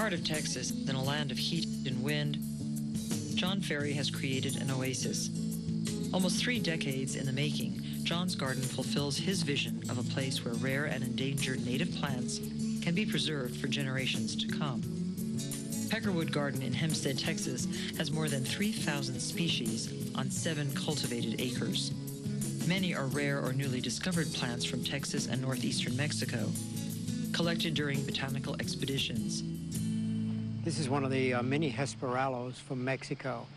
heart of Texas, in a land of heat and wind, John Fairey has created an oasis. Almost 3 decades in the making, John's garden fulfills his vision of a place where rare and endangered native plants can be preserved for generations to come. Peckerwood Garden in Hempstead, Texas, has more than 3,000 species on 7 cultivated acres. Many are rare or newly discovered plants from Texas and northeastern Mexico, collected during botanical expeditions. This is one of the mini hesperallos from Mexico.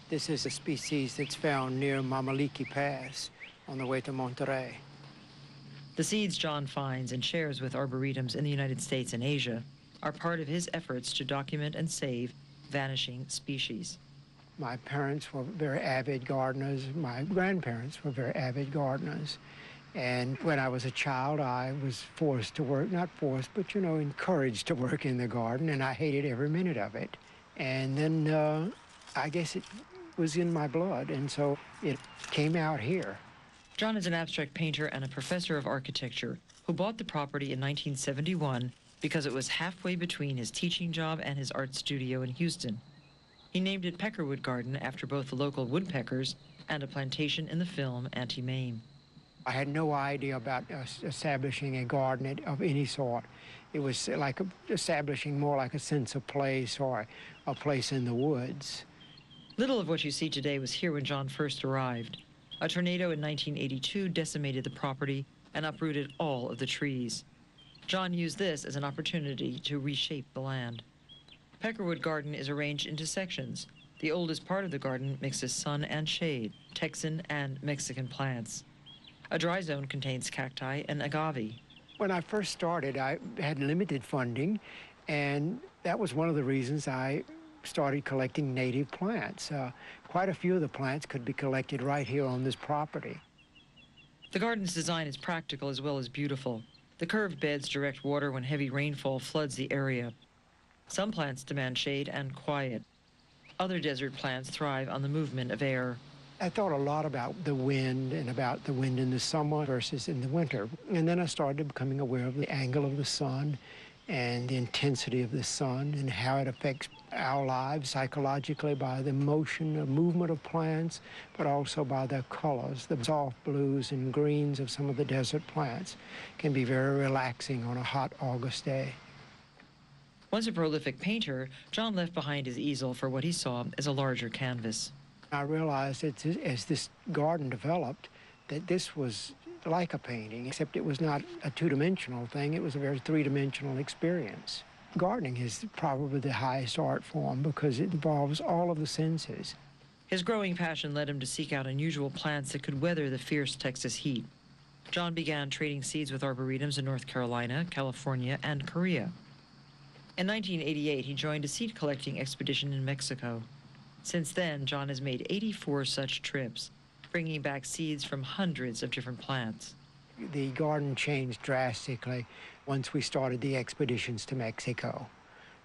This is a species that's found near Mamaliki Pass on the way to Monterrey. The seeds John finds and shares with arboretums in the United States and Asia are part of his efforts to document and save vanishing species. My parents were very avid gardeners. My grandparents were very avid gardeners. And when I was a child, I was forced to work, not forced, but, you know, encouraged to work in the garden, and I hated every minute of it. And then I guess it was in my blood, and so it came out here. John is an abstract painter and a professor of architecture who bought the property in 1971 because it was halfway between his teaching job and his art studio in Houston. He named it Peckerwood Garden after both the local woodpeckers and a plantation in the film Auntie Mame. I had no idea about establishing a garden of any sort. It was like establishing more like a sense of place or a place in the woods. Little of what you see today was here when John first arrived. A tornado in 1982 decimated the property and uprooted all of the trees. John used this as an opportunity to reshape the land. Peckerwood Garden is arranged into sections. The oldest part of the garden mixes sun and shade, Texan and Mexican plants. A dry zone contains cacti and agave. When I first started, I had limited funding, and that was one of the reasons I started collecting native plants. Quite a few of the plants could be collected right here on this property. The garden's design is practical as well as beautiful. The curved beds direct water when heavy rainfall floods the area. Some plants demand shade and quiet. Other desert plants thrive on the movement of air. I thought a lot about the wind and about the wind in the summer versus in the winter. And then I started becoming aware of the angle of the sun and the intensity of the sun and how it affects our lives psychologically by the motion, the movement of plants, but also by their colors. The soft blues and greens of some of the desert plants can be very relaxing on a hot August day. Once a prolific painter, John left behind his easel for what he saw as a larger canvas. I realized that as this garden developed, that this was like a painting, except it was not a two-dimensional thing. It was a very three-dimensional experience. Gardening is probably the highest art form because it involves all of the senses. His growing passion led him to seek out unusual plants that could weather the fierce Texas heat. John began trading seeds with arboretums in North Carolina, California, and Korea. In 1988, he joined a seed collecting expedition in Mexico. Since then, John has made 84 such trips, bringing back seeds from hundreds of different plants. The garden changed drastically once we started the expeditions to Mexico.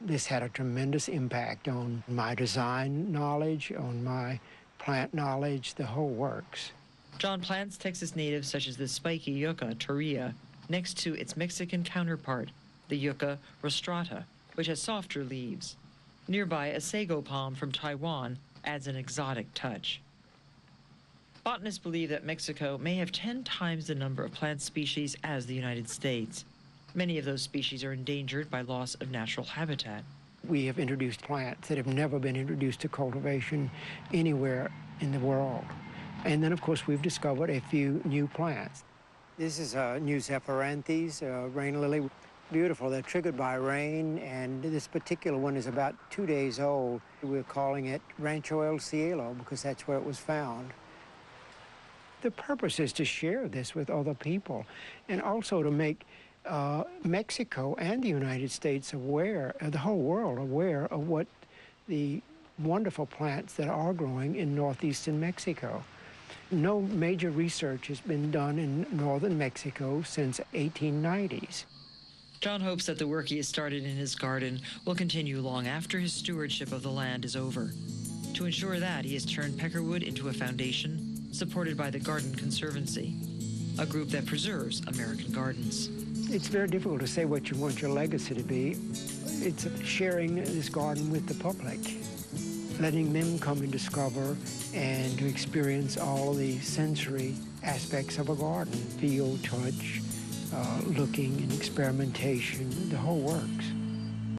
This had a tremendous impact on my design knowledge, on my plant knowledge, the whole works. John plants Texas natives such as the spiky yucca torreya next to its Mexican counterpart, the yucca rostrata, which has softer leaves. Nearby, a sago palm from Taiwan adds an exotic touch. Botanists believe that Mexico may have 10 times the number of plant species as the United States. Many of those species are endangered by loss of natural habitat. We have introduced plants that have never been introduced to cultivation anywhere in the world. And then, of course, we've discovered a few new plants. This is a new Zephyranthes, rain lily. Beautiful. They're triggered by rain, and this particular one is about 2 days old. We're calling it Rancho El Cielo because that's where it was found. The purpose is to share this with other people and also to make Mexico and the United States aware, the whole world aware of what the wonderful plants that are growing in northeastern Mexico. No major research has been done in northern Mexico since 1890s. John hopes that the work he has started in his garden will continue long after his stewardship of the land is over. To ensure that, he has turned Peckerwood into a foundation supported by the Garden Conservancy, a group that preserves American gardens. It's very difficult to say what you want your legacy to be. It's sharing this garden with the public, letting them come and discover and to experience all the sensory aspects of a garden, feel, touch, looking and experimentation, the whole works.